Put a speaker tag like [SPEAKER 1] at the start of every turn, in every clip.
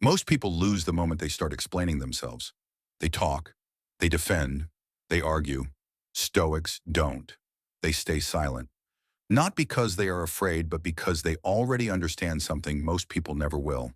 [SPEAKER 1] Most people lose the moment they start explaining themselves. They talk, they defend, they argue. Stoics don't. They stay silent. Not because they are afraid, but because they already understand something most people never will.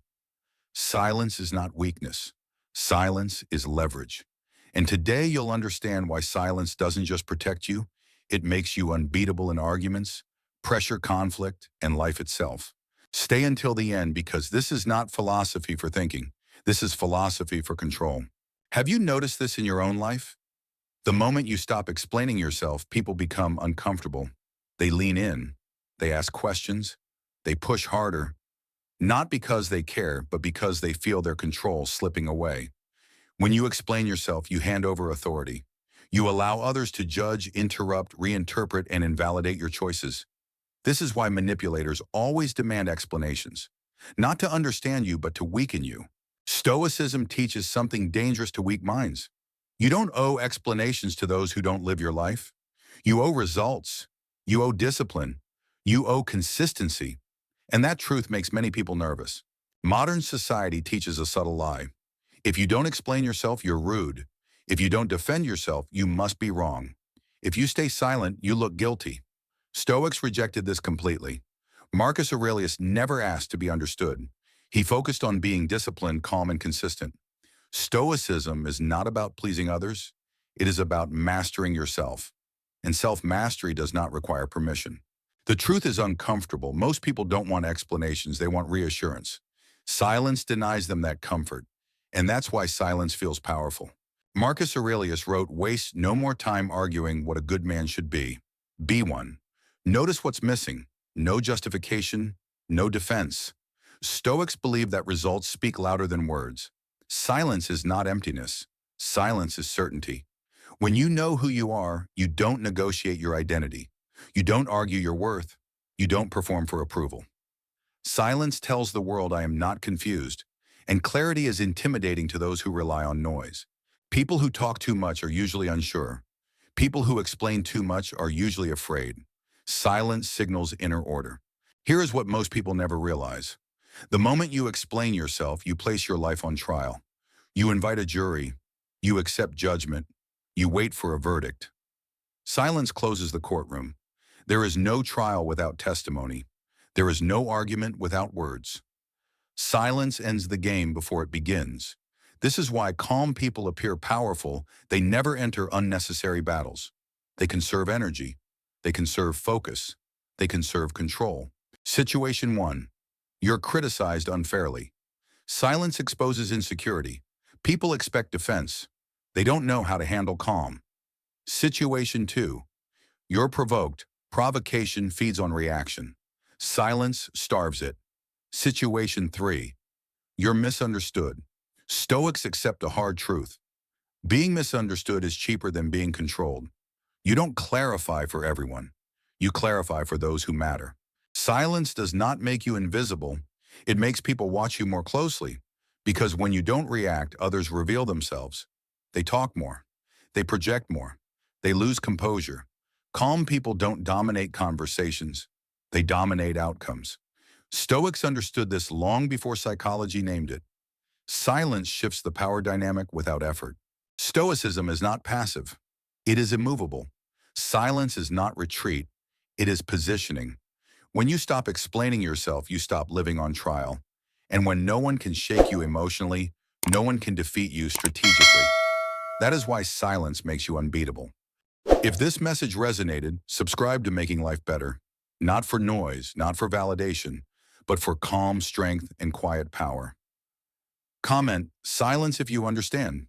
[SPEAKER 1] Silence is not weakness. Silence is leverage. And today you'll understand why silence doesn't just protect you, it makes you unbeatable in arguments, pressure, conflict, and life itself. Stay until the end because this is not philosophy for thinking. This is philosophy for control. Have you noticed this in your own life? The moment you stop explaining yourself, people become uncomfortable. They lean in, they ask questions, they push harder, not because they care, but because they feel their control slipping away. When you explain yourself, you hand over authority. You allow others to judge, interrupt, reinterpret, and invalidate your choices. This is why manipulators always demand explanations, not to understand you, but to weaken you. Stoicism teaches something dangerous to weak minds. You don't owe explanations to those who don't live your life. You owe results. You owe discipline. You owe consistency. And that truth makes many people nervous. Modern society teaches a subtle lie. If you don't explain yourself, you're rude. If you don't defend yourself, you must be wrong. If you stay silent, you look guilty. Stoics rejected this completely. Marcus Aurelius never asked to be understood. He focused on being disciplined, calm, and consistent. Stoicism is not about pleasing others. It is about mastering yourself. And self-mastery does not require permission. The truth is uncomfortable. Most people don't want explanations. They want reassurance. Silence denies them that comfort. And that's why silence feels powerful. Marcus Aurelius wrote, "Waste no more time arguing what a good man should be. Be one." Notice what's missing. No justification, no defense. Stoics believe that results speak louder than words. Silence is not emptiness. Silence is certainty. When you know who you are, you don't negotiate your identity. You don't argue your worth. You don't perform for approval. Silence tells the world I am not confused, and clarity is intimidating to those who rely on noise. People who talk too much are usually unsure. People who explain too much are usually afraid. Silence signals inner order. Here is what most people never realize. The moment you explain yourself, you place your life on trial. You invite a jury. You accept judgment. You wait for a verdict. Silence closes the courtroom. There is no trial without testimony. There is no argument without words. Silence ends the game before it begins. This is why calm people appear powerful. They never enter unnecessary battles. They conserve energy. They conserve focus. They conserve control. Situation 1. You're criticized unfairly. Silence exposes insecurity. People expect defense. They don't know how to handle calm. Situation 2. You're provoked. Provocation feeds on reaction. Silence starves it. Situation 3. You're misunderstood. Stoics accept a hard truth. Being misunderstood is cheaper than being controlled. You don't clarify for everyone. You clarify for those who matter. Silence does not make you invisible. It makes people watch you more closely. Because when you don't react, others reveal themselves. They talk more. They project more. They lose composure. Calm people don't dominate conversations. They dominate outcomes. Stoics understood this long before psychology named it. Silence shifts the power dynamic without effort. Stoicism is not passive. It is immovable. Silence is not retreat. It is positioning. When you stop explaining yourself, you stop living on trial. And when no one can shake you emotionally, no one can defeat you strategically. That is why silence makes you unbeatable. If this message resonated, subscribe to Making Life Better. Not for noise, not for validation, but for calm strength and quiet power. Comment, silence if you understand.